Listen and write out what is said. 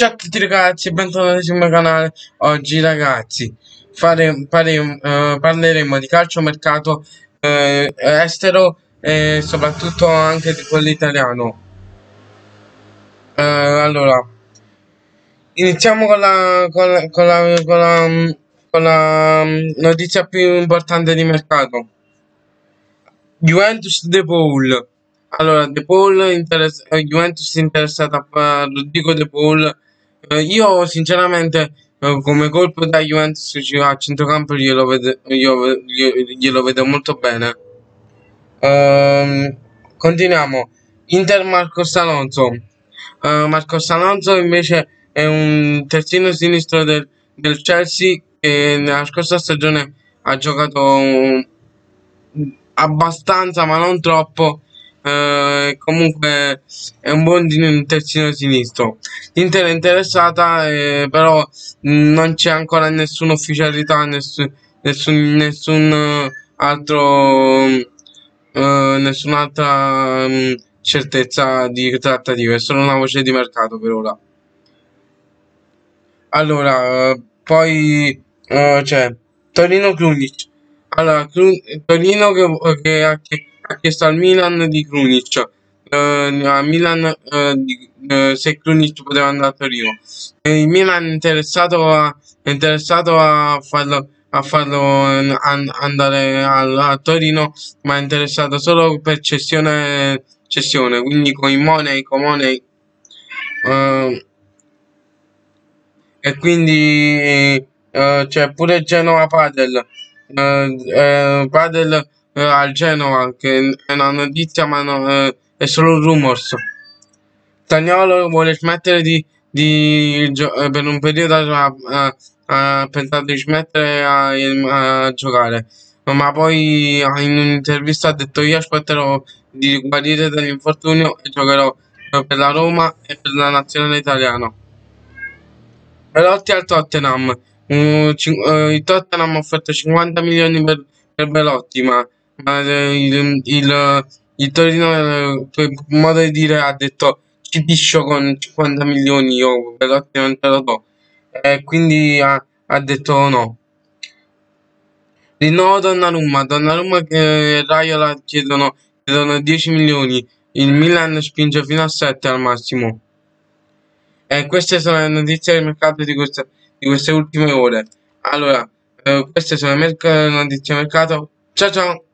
Ciao a tutti ragazzi, bentornati sul mio canale. Oggi ragazzi parleremo di calciomercato estero e soprattutto anche di quello italiano. Allora, iniziamo con la notizia più importante di mercato. Juventus De Paul. Allora, Juventus è interessata a Rodrigo De Paul. Io sinceramente come colpo da Juventus a centrocampo glielo vedo molto bene. Continuiamo. Inter Marcos Alonso. Marcos Alonso invece è un terzino sinistro del Chelsea che nella scorsa stagione ha giocato abbastanza, ma non troppo. Comunque è un buon terzino sinistro. L'Inter è interessata, però non c'è ancora nessuna ufficialità, nessun nessun'altra certezza di trattative, è solo una voce di mercato per ora. Allora, poi c'è Torino Krunic. Allora, Torino che ha chiesto al Milan di Krunic. A Milan se Krunic poteva andare a Torino. Il Milan è interessato a farlo andare a Torino, ma è interessato solo per cessione, quindi con i Money, e quindi c'è pure Genova Padel. Padel al Genova, che è una notizia, ma è solo un rumors. Zaniolo vuole smettere per un periodo ha pensato di smettere a giocare, ma poi in un'intervista ha detto io aspetterò di guarire dall'infortunio e giocherò per la Roma e per la nazionale italiana. Belotti al Tottenham. Il Tottenham ha offerto 50 milioni per Belotti, il Torino, per modo di dire, ha detto ci piscio con 50 milioni, io Belotti non te lo do. E quindi ha detto no. Rinnovo Donnarumma che Raiola chiedono 10 milioni, il Milan spinge fino a 7 al massimo. E queste sono le notizie del mercato di queste ultime ore. Allora, queste sono le notizie del mercato. Ciao ciao!